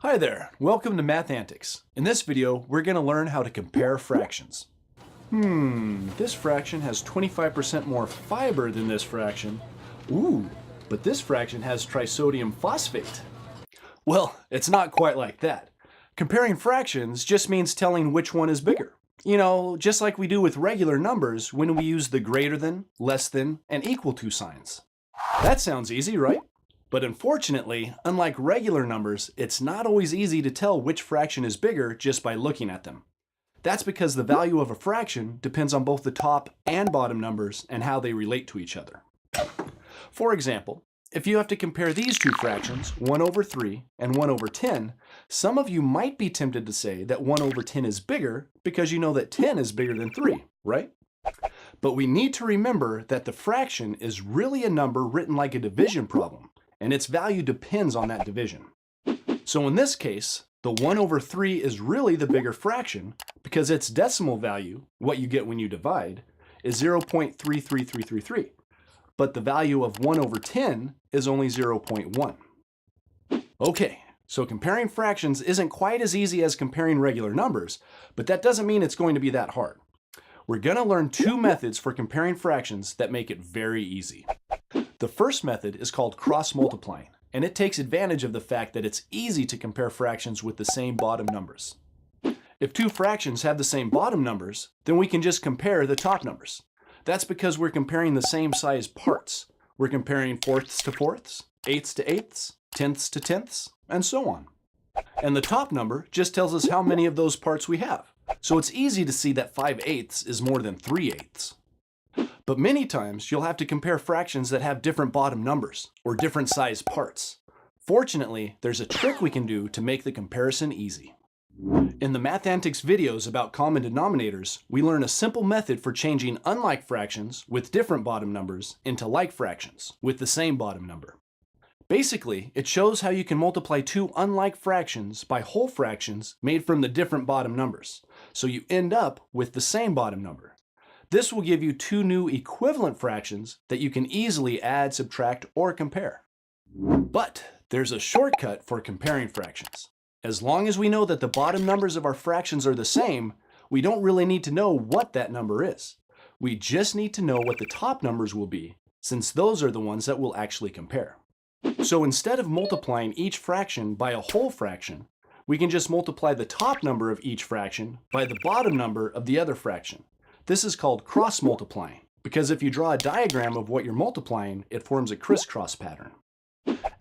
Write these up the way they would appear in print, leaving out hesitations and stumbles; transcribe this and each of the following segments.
Hi there, welcome to Math Antics. In this video, we're going to learn how to compare fractions. This fraction has 25% more fiber than this fraction. Ooh, but this fraction has trisodium phosphate. Well, it's not quite like that. Comparing fractions just means telling which one is bigger. You know, just like we do with regular numbers when we use the greater than, less than, and equal to signs. That sounds easy, right? But unfortunately, unlike regular numbers, it's not always easy to tell which fraction is bigger just by looking at them. That's because the value of a fraction depends on both the top and bottom numbers and how they relate to each other. For example, if you have to compare these two fractions, 1 over 3 and 1 over 10, some of you might be tempted to say that 1 over 10 is bigger because you know that 10 is bigger than 3, right? But we need to remember that the fraction is really a number written like a division problem, and its value depends on that division. So in this case, the 1 over 3 is really the bigger fraction because its decimal value, what you get when you divide, is 0.33333. But the value of 1 over 10 is only 0.1. Okay, so comparing fractions isn't quite as easy as comparing regular numbers, but that doesn't mean it's going to be that hard. We're going to learn two methods for comparing fractions that make it very easy. The first method is called cross-multiplying, and it takes advantage of the fact that it's easy to compare fractions with the same bottom numbers. If two fractions have the same bottom numbers, then we can just compare the top numbers. That's because we're comparing the same size parts. We're comparing fourths to fourths, eighths to eighths, tenths to tenths, and so on. And the top number just tells us how many of those parts we have. So it's easy to see that 5/8 is more than 3/8. But many times you'll have to compare fractions that have different bottom numbers or different size parts. Fortunately, there's a trick we can do to make the comparison easy. In the Math Antics videos about common denominators, we learn a simple method for changing unlike fractions with different bottom numbers into like fractions with the same bottom number. Basically, it shows how you can multiply two unlike fractions by whole fractions made from the different bottom numbers, so you end up with the same bottom number. This will give you two new equivalent fractions that you can easily add, subtract, or compare. But there's a shortcut for comparing fractions. As long as we know that the bottom numbers of our fractions are the same, we don't really need to know what that number is. We just need to know what the top numbers will be, since those are the ones that we'll actually compare. So instead of multiplying each fraction by a whole fraction, we can just multiply the top number of each fraction by the bottom number of the other fraction. This is called cross-multiplying, because if you draw a diagram of what you're multiplying, it forms a crisscross pattern.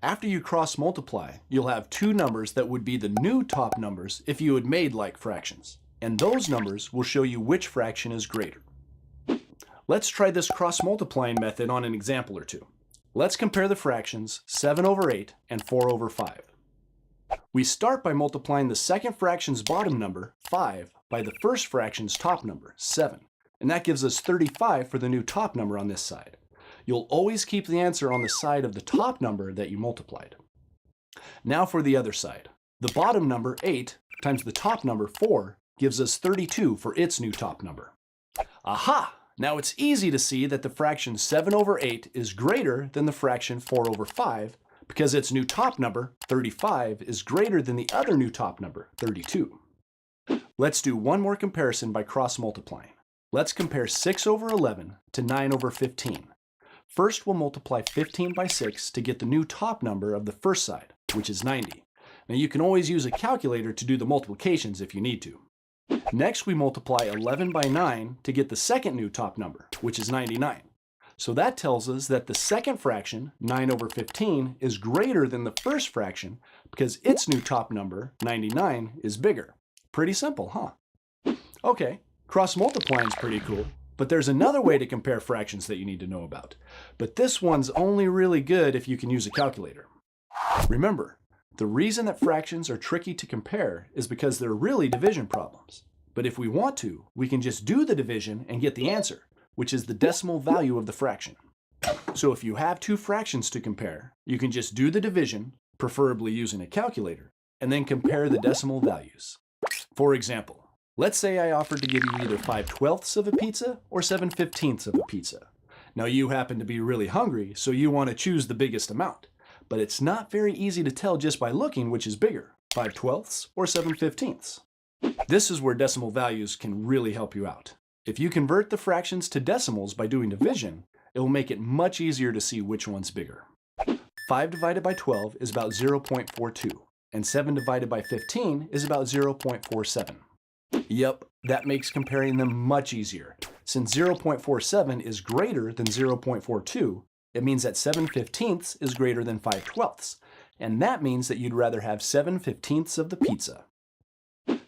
After you cross-multiply, you'll have two numbers that would be the new top numbers if you had made like fractions, and those numbers will show you which fraction is greater. Let's try this cross-multiplying method on an example or two. Let's compare the fractions 7 over 8 and 4 over 5. We start by multiplying the second fraction's bottom number, 5, by the first fraction's top number, 7. And that gives us 35 for the new top number on this side. You'll always keep the answer on the side of the top number that you multiplied. Now for the other side. The bottom number, 8, times the top number, 4, gives us 32 for its new top number. Aha! Now it's easy to see that the fraction 7 over 8 is greater than the fraction 4 over 5 because its new top number, 35, is greater than the other new top number, 32. Let's do one more comparison by cross-multiplying. Let's compare 6 over 11 to 9 over 15. First, we'll multiply 15 by 6 to get the new top number of the first side, which is 90. Now you can always use a calculator to do the multiplications if you need to. Next, we multiply 11 by 9 to get the second new top number, which is 99. So that tells us that the second fraction, 9 over 15, is greater than the first fraction because its new top number, 99, is bigger. Pretty simple, huh? Okay, cross-multiplying is pretty cool, but there's another way to compare fractions that you need to know about. But this one's only really good if you can use a calculator. Remember, the reason that fractions are tricky to compare is because they're really division problems. But if we want to, we can just do the division and get the answer, which is the decimal value of the fraction. So if you have two fractions to compare, you can just do the division, preferably using a calculator, and then compare the decimal values. For example, let's say I offered to give you either 5/12ths of a pizza or 7/15ths of a pizza. Now you happen to be really hungry, so you want to choose the biggest amount. But it's not very easy to tell just by looking which is bigger, 5/12 or 7/15. This is where decimal values can really help you out. If you convert the fractions to decimals by doing division, it will make it much easier to see which one's bigger. 5 divided by 12 is about 0.42, and 7 divided by 15 is about 0.47. Yep, that makes comparing them much easier. Since 0.47 is greater than 0.42, it means that 7/15 is greater than 5/12, and that means that you'd rather have 7/15 of the pizza.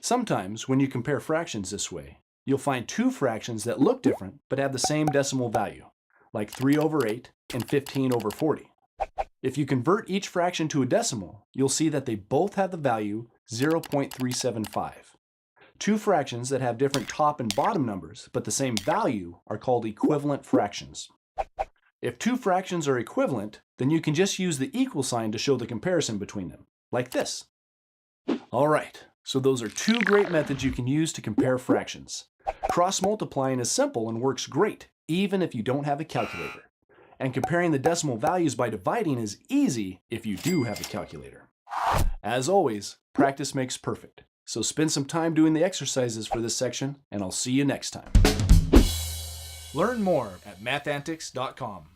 Sometimes, when you compare fractions this way, you'll find two fractions that look different but have the same decimal value, like 3/8 and 15/40. If you convert each fraction to a decimal, you'll see that they both have the value 0.375. Two fractions that have different top and bottom numbers but the same value are called equivalent fractions. If two fractions are equivalent, then you can just use the equal sign to show the comparison between them, like this. All right, so those are two great methods you can use to compare fractions. Cross-multiplying is simple and works great, even if you don't have a calculator. And comparing the decimal values by dividing is easy if you do have a calculator. As always, practice makes perfect. So spend some time doing the exercises for this section, and I'll see you next time. Learn more at mathantics.com.